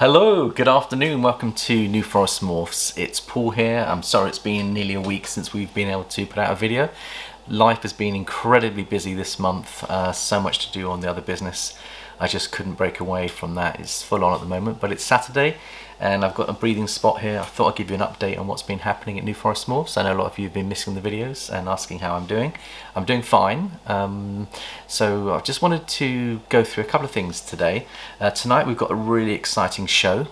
Hello, good afternoon, welcome to New Forest Morphs. It's Paul here. I'm sorry it's been nearly a week since we've been able to put out a video. Life has been incredibly busy this month, so much to do on the other business. I just couldn't break away from that. It's full on at the moment, but it's Saturday and I've got a breathing spot here. I thought I'd give you an update on what's been happening at New Forest Morphs. I know a lot of you have been missing the videos and asking how I'm doing. I'm doing fine. So I just wanted to go through a couple of things today. Tonight we've got a really exciting show,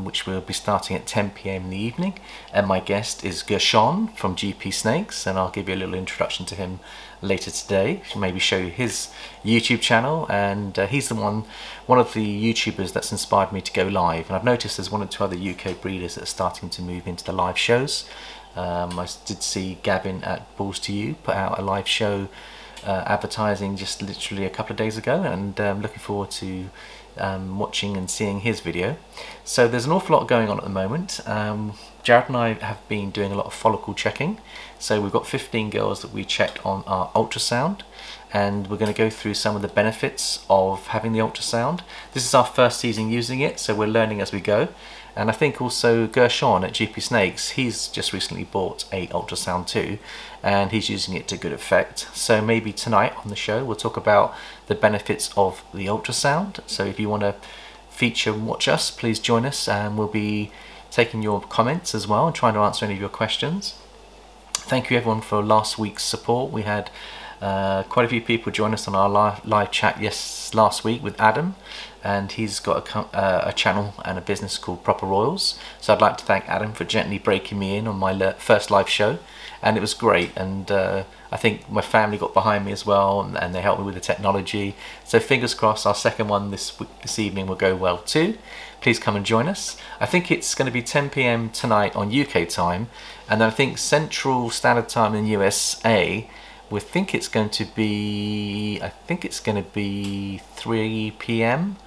which will be starting at 10 PM in the evening. And my guest is Gershon from GP Snakes, and I'll give you a little introduction to him later today, maybe show you his YouTube channel, and he's the one of the YouTubers that's inspired me to go live. And I've noticed there's one or two other UK breeders that are starting to move into the live shows. I did see Gavin at Balls to You put out a live show advertising just literally a couple of days ago, and looking forward to watching and seeing his video. So there's an awful lot going on at the moment. Jared and I have been doing a lot of follicle checking. So we've got 15 girls that we checked on our ultrasound, and we're going to go through some of the benefits of having the ultrasound. This is our first season using it, so we're learning as we go. And I think also Gershon at GP Snakes, he's just recently bought a ultrasound too, and he's using it to good effect. So maybe tonight on the show we'll talk about the benefits of the ultrasound. So if you want to feature and watch us, please join us, and we'll be taking your comments as well and trying to answer any of your questions. Thank you everyone for last week's support. We had quite a few people join us on our live chat last week with Adam, and he's got a channel and a business called Proper Royals. So I'd like to thank Adam for gently breaking me in on my first live show, and it was great. And I think my family got behind me as well, and they helped me with the technology. So fingers crossed our second one this evening will go well too. Please come and join us. I think it's going to be 10 PM tonight on UK time, and then I think Central Standard Time in USA, we think it's going to be, 3 PM,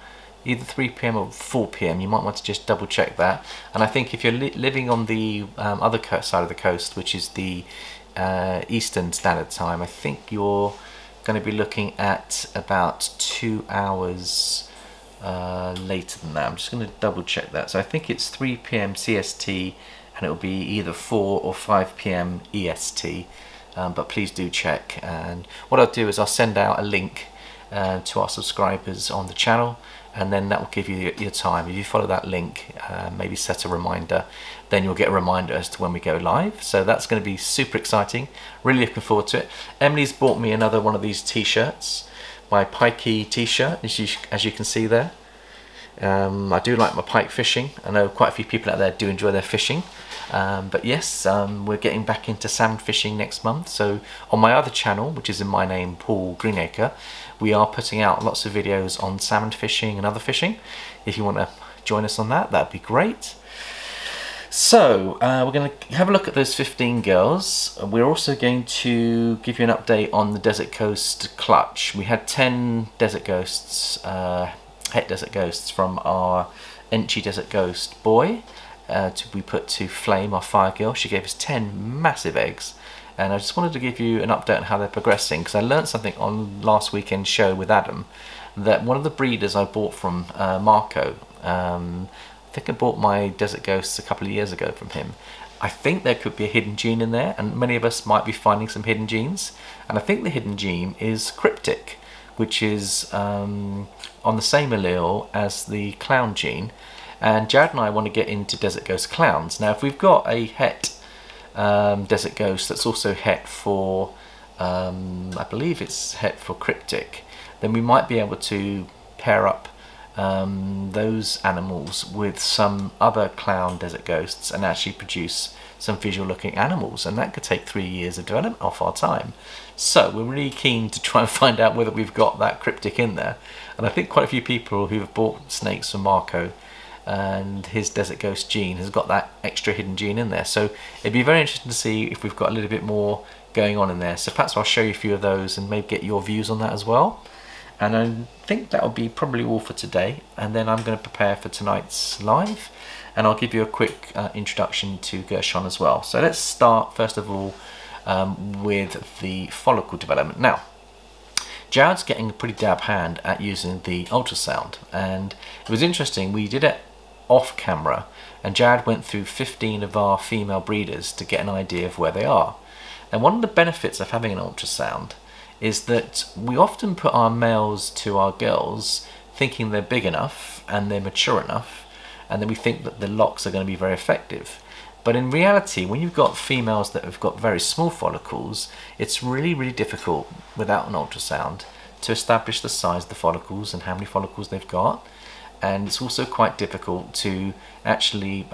either 3 PM or 4 PM. You might want to just double check that. And I think if you're living on the other side of the coast, which is the Eastern Standard Time, I think you're going to be looking at about 2 hours later than that. I'm just going to double check that. So I think it's 3 PM CST, and it will be either 4 or 5 PM EST. But please do check. And what I'll do is I'll send out a link to our subscribers on the channel, and then that will give you your time. If you follow that link, maybe set a reminder, then you'll get a reminder as to when we go live. So that's going to be super exciting. Really looking forward to it. Emily's bought me another one of these t-shirts, my pikey t-shirt, as you can see there. I do like my pike fishing. I know quite a few people out there do enjoy their fishing. But yes, we're getting back into salmon fishing next month. So on my other channel, which is in my name, Paul Greenacre, we are putting out lots of videos on salmon fishing and other fishing. If you want to join us on that, that'd be great. So we're going to have a look at those 15 girls. We're also going to give you an update on the Desert Ghost clutch. We had 10 Desert Ghosts, het Desert Ghosts from our Enchi Desert Ghost boy. We put to Flame, our fire girl. She gave us 10 massive eggs, and I just wanted to give you an update on how they're progressing, because I learned something on last weekend's show with Adam, that one of the breeders I bought from Marco, I think I bought my Desert Ghosts a couple of years ago from him. I think there could be a hidden gene in there, and many of us might be finding some hidden genes, and I think the hidden gene is cryptic, which is on the same allele as the clown gene. And Jared and I want to get into Desert Ghost clowns. Now if we've got a het Desert Ghost that's also het for, I believe it's het for cryptic, then we might be able to pair up those animals with some other clown Desert Ghosts and actually produce some visual looking animals, and that could take 3 years of development off our time. So we're really keen to try and find out whether we've got that cryptic in there, and I think quite a few people who have bought snakes from Marco and his Desert Ghost gene has got that extra hidden gene in there. So it'd be very interesting to see if we've got a little bit more going on in there. So perhaps I'll show you a few of those and maybe get your views on that as well. And I think that'll be probably all for today, and then I'm going to prepare for tonight's live, and I'll give you a quick introduction to Gershon as well. So let's start first of all with the follicle development. Now Jared's getting a pretty dab hand at using the ultrasound, and it was interesting. We did it off camera, and Jared went through 15 of our female breeders to get an idea of where they are. And one of the benefits of having an ultrasound is that we often put our males to our girls thinking they're big enough and they're mature enough, and then we think that the locks are going to be very effective. But in reality, when you've got females that have got very small follicles, it's really, really difficult without an ultrasound to establish the size of the follicles and how many follicles they've got. And it's also quite difficult to actually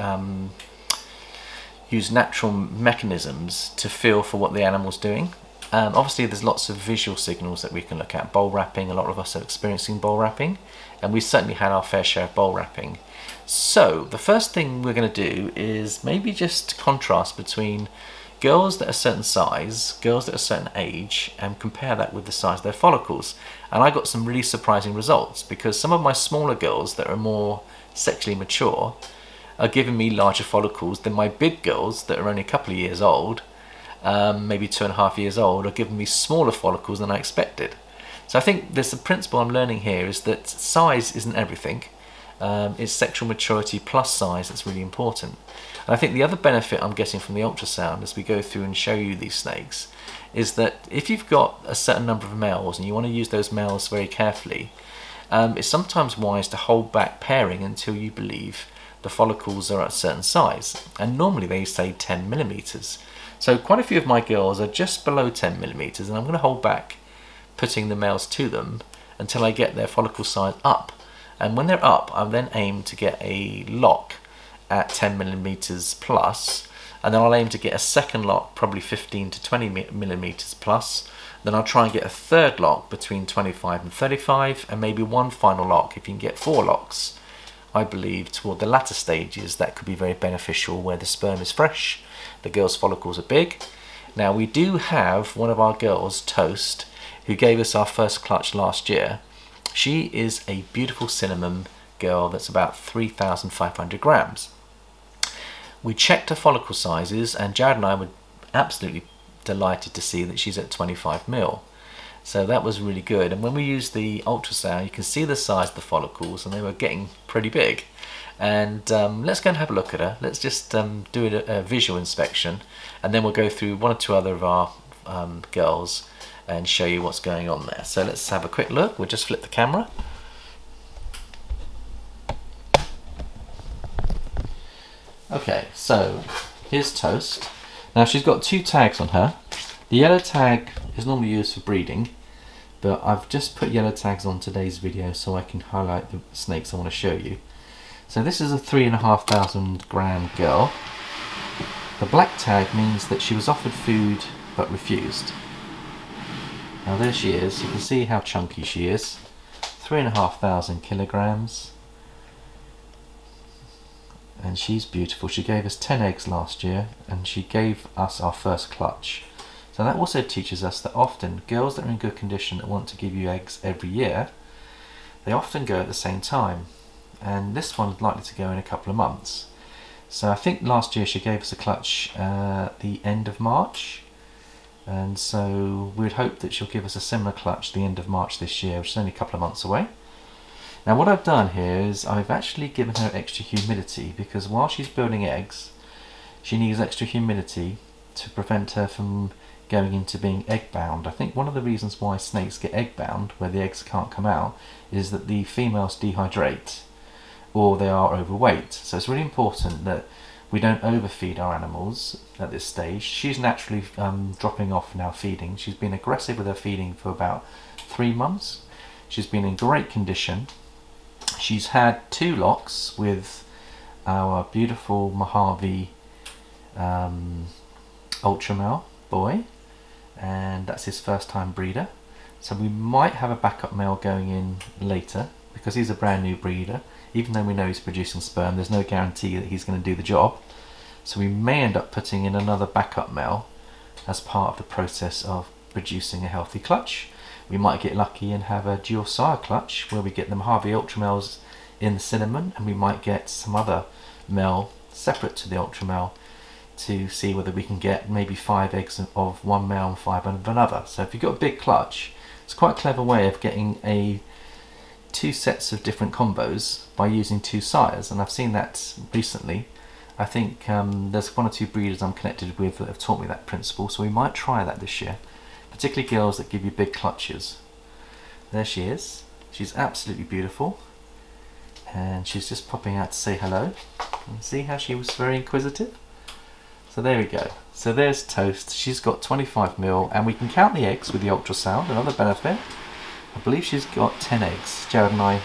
use natural mechanisms to feel for what the animal's doing. Obviously there's lots of visual signals that we can look at. Bowl wrapping, a lot of us are experiencing bowl wrapping, and we've certainly had our fair share of bowl wrapping. So the first thing we're going to do is maybe just contrast between girls that are a certain size, girls that are a certain age, and compare that with the size of their follicles. And I got some really surprising results, because some of my smaller girls that are more sexually mature are giving me larger follicles than my big girls that are only a couple of years old, maybe 2.5 years old, are giving me smaller follicles than I expected. So I think there's a principle I'm learning here, is that size isn't everything. It's sexual maturity plus size that's really important. And I think the other benefit I'm getting from the ultrasound as we go through and show you these snakes is that if you've got a certain number of males and you want to use those males very carefully, it's sometimes wise to hold back pairing until you believe the follicles are at a certain size. And normally they say 10 millimeters. So quite a few of my girls are just below 10 millimeters, and I'm going to hold back putting the males to them until I get their follicle size up. And when they're up, I then aim to get a lock at 10 millimeters plus, and then I'll aim to get a second lock, probably 15 to 20 millimeters plus. Then I'll try and get a third lock between 25 and 35, and maybe one final lock. If you can get 4 locks, I believe toward the latter stages, that could be very beneficial, where the sperm is fresh, the girl's follicles are big. Now we do have one of our girls, Toast, who gave us our first clutch last year. She is a beautiful cinnamon girl that's about 3,500 grams. We checked her follicle sizes, and Jared and I were absolutely delighted to see that she's at 25 mil. So that was really good. And when we used the ultrasound, you can see the size of the follicles, and they were getting pretty big. And let's go and have a look at her. Let's just do a visual inspection, and then we'll go through one or two other of our girls and show you what's going on there. So let's have a quick look. We'll just flip the camera. Okay, so here's Toast. Now she's got 2 tags on her. The yellow tag is normally used for breeding, but I've just put yellow tags on today's video so I can highlight the snakes I want to show you. So this is a 3,500 gram girl. The black tag means that she was offered food but refused. Now there she is. You can see how chunky she is. 3,500 kilograms. And she's beautiful. She gave us 10 eggs last year, and she gave us our first clutch. So that also teaches us that often girls that are in good condition that want to give you eggs every year, they often go at the same time. And this one's likely to go in a couple of months. So I think last year she gave us a clutch the end of March. And so we'd hope that she'll give us a similar clutch the end of March this year, which is only a couple of months away. Now what I've done here is I've actually given her extra humidity, because while she's building eggs, she needs extra humidity to prevent her from going into being egg bound. I think one of the reasons why snakes get egg bound, where the eggs can't come out, is that the females dehydrate or they are overweight. So it's really important that we don't overfeed our animals at this stage. She's naturally dropping off now feeding. She's been aggressive with her feeding for about 3 months. She's been in great condition. She's had 2 locks with our beautiful Mojave Ultramale boy, and that's his first time breeder. So we might have a backup male going in later, because he's a brand new breeder. Even though we know he's producing sperm, there's no guarantee that he's going to do the job. So we may end up putting in another backup male as part of the process of producing a healthy clutch. We might get lucky and have a dual sire clutch where we get the Mojave Ultramales in the cinnamon, and we might get some other male separate to the Ultramale to see whether we can get maybe 5 eggs of one male and 5 of another. So if you've got a big clutch, it's quite a clever way of getting a 2 sets of different combos by using 2 sires, and I've seen that recently. I think there's 1 or 2 breeders I'm connected with that have taught me that principle, so we might try that this year, particularly girls that give you big clutches. There she is. She's absolutely beautiful, and she's just popping out to say hello. And see how she was very inquisitive? So there we go. So there's Toast. She's got 25 mil, and we can count the eggs with the ultrasound. Another benefit. I believe she's got 10 eggs. Jared and I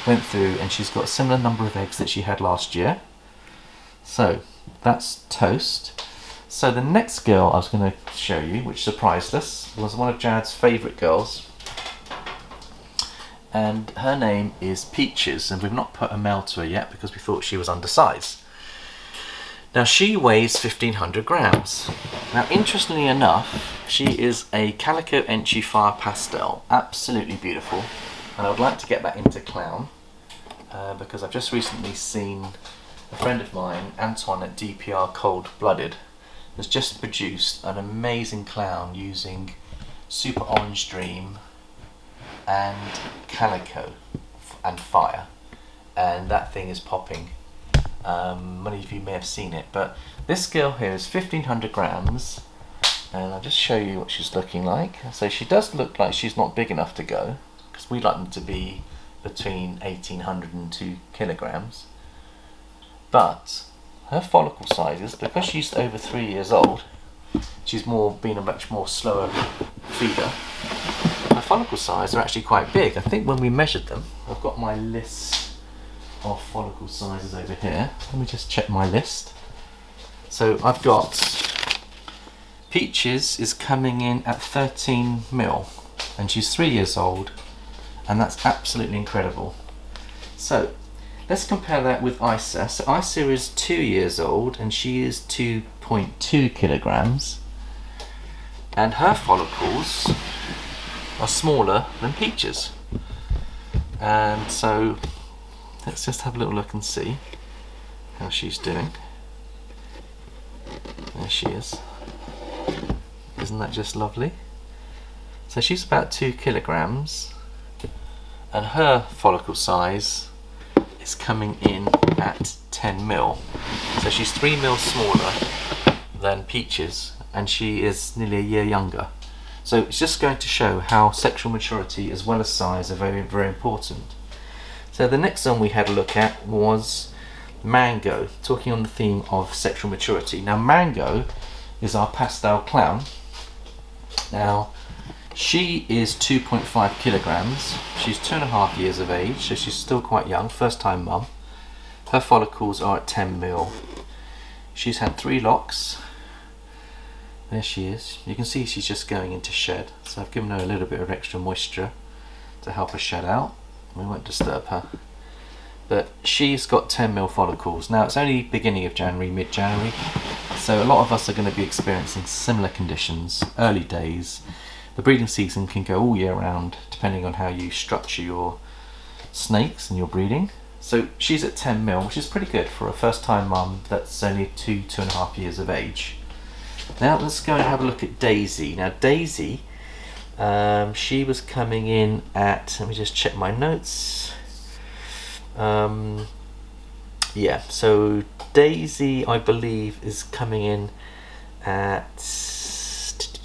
went through, and she's got a similar number of eggs that she had last year. So that's Toast. So the next girl I was going to show you, which surprised us, was one of Jared's favourite girls, and her name is Peaches, and we've not put a male to her yet because we thought she was undersized. Now she weighs 1500 grams. Now interestingly enough, she is a Calico Enchi Pastel, absolutely beautiful, and I would like to get that into clown because I've just recently seen a friend of mine, Anton at DPR Cold Blooded, has just produced an amazing clown using Super Orange Dream and Calico and Fire, and that thing is popping. Many of you may have seen it, but this girl here is 1500 grams, and I'll just show you what she's looking like. So she does look like she's not big enough to go, because we like them to be between 1800 and 2 kilograms, but her follicle sizes, because she's over 3 years old, she's been a much more slower feeder, her follicle size are actually quite big. I think when we measured them, I've got my list of follicle sizes over here. Let me just check my list. So I've got Peaches is coming in at 13 mil, and she's 3 years old, and that's absolutely incredible. So let's compare that with Isa. So Isa is 2 years old, and she is 2.2 kilograms, and her follicles are smaller than Peaches. And so let's just have a little look and see how she's doing. There she is. Isn't that just lovely? So she's about 2 kilograms, and her follicle size is coming in at 10 mil. So she's 3 mil smaller than Peaches, and she is nearly a year younger. So it's just going to show how sexual maturity as well as size are very, very important. So the next one we had a look at was Mango, talking on the theme of sexual maturity. Now Mango is our pastel clown. Now she is 2.5 kilograms. She's 2.5 years of age, so she's still quite young, first time mum. Her follicles are at 10 mil. She's had 3 locks. There she is. You can see she's just going into shed, so I've given her a little bit of extra moisture to help her shed out. We won't disturb her, but she's got 10 mil follicles. Now it's only beginning of January, mid-January, so a lot of us are going to be experiencing similar conditions, early days. The breeding season can go all year round depending on how you structure your snakes and your breeding. So she's at 10 mil, which is pretty good for a first time mum that's only 2.5 years of age. Now let's go and have a look at Daisy. Now Daisy, she was coming in at, let me just check my notes. Yeah, so Daisy I believe is coming in at, just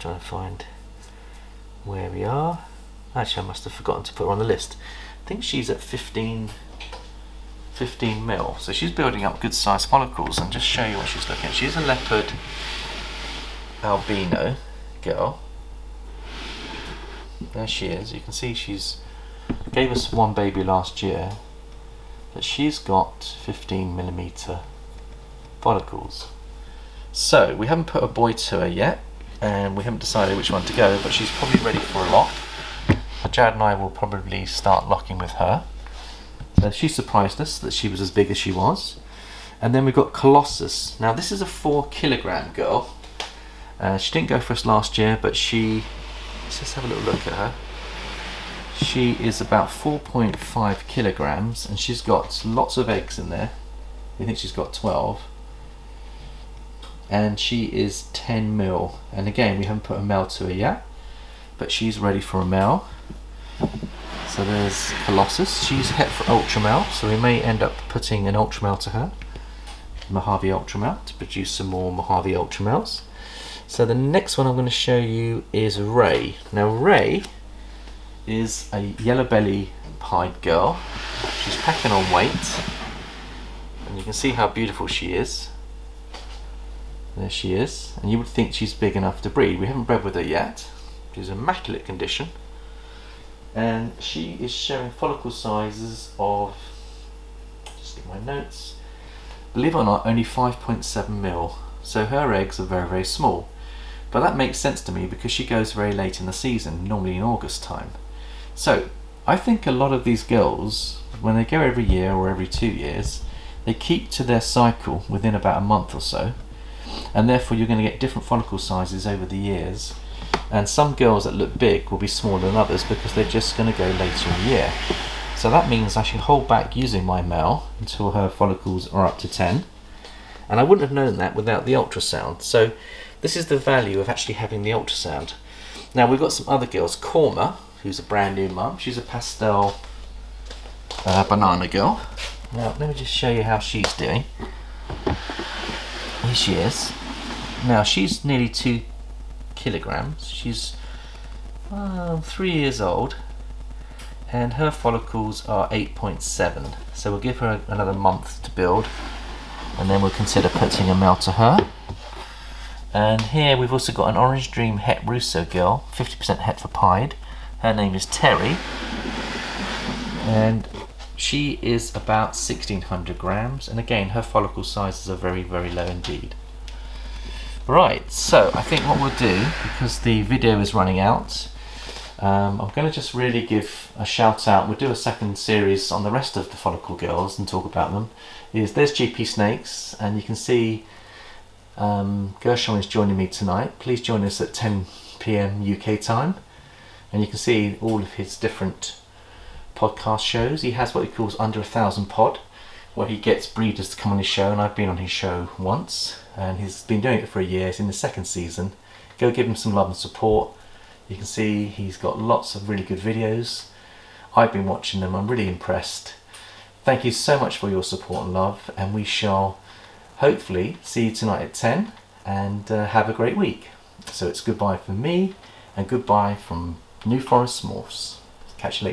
trying to find where we are. Actually I must have forgotten to put her on the list. I think she's at 15 mil, so she's building up good sized follicles. And just show you what she's looking at. She's a leopard albino girl. There she is. You can see she's gave us 1 baby last year, but she's got 15mm follicles. So we haven't put a boy to her yet, and we haven't decided which one to go, but she's probably ready for a lock. Jared and I will probably start locking with her. So she surprised us that she was as big as she was. And then we've got Colossus. Now this is a 4 kilogram girl. She didn't go for us last year, but let's just have a little look at her. She is about 4.5 kilograms, and she's got lots of eggs in there. I think she's got 12. And she is 10 mil. And again, we haven't put a male to her yet, but she's ready for a male. So there's Colossus. She's het for ultra male, so we may end up putting an ultra male to her, Mojave ultra male, to produce some more Mojave ultra males. So the next one I'm going to show you is Ray. Now Ray is a Yellowbelly Pine girl. She's packing on weight, and you can see how beautiful she is. There she is, and you would think she's big enough to breed. We haven't bred with her yet. She's in immaculate condition, and she is showing follicle sizes of, just get my notes, believe it or not, only 5.7 mil. So her eggs are very, very small. But that makes sense to me because she goes very late in the season, normally in August time. So I think a lot of these girls, when they go every year or every 2 years, they keep to their cycle within about a month or so, and therefore you're going to get different follicle sizes over the years. And some girls that look big will be smaller than others because they're just going to go later in the year. So that means I should hold back using my male until her follicles are up to 10. And I wouldn't have known that without the ultrasound. So this is the value of actually having the ultrasound. Now we've got some other girls. Korma, who's a brand new mum. She's a pastel banana girl. Now let me just show you how she's doing. Here she is. Now she's nearly 2 kilograms. She's 3 years old, and her follicles are 8.7. So we'll give her another month to build, and then we'll consider putting a male to her. And here we've also got an Orange Dream Het Russo girl, 50% Het for Pied. Her name is Terry, and she is about 1600 grams, and again her follicle sizes are very, very low indeed. Right, so I think what we'll do, because the video is running out, I'm going to just really give a shout out. We'll do a second series on the rest of the follicle girls and talk about them. There's GP Snakes, and you can see Gershon is joining me tonight. Please join us at 10 PM UK time, and you can see all of his different podcast shows. He has what he calls Under 1,000 Pod, where he gets breeders to come on his show, and I've been on his show once, and he's been doing it for a year. He's in the second season. Go give him some love and support. You can see he's got lots of really good videos. I've been watching them. I'm really impressed. Thank you so much for your support and love, and we shall hopefully see you tonight at 10, and have a great week. So it's goodbye from me and goodbye from New Forest Morphs. Catch you later.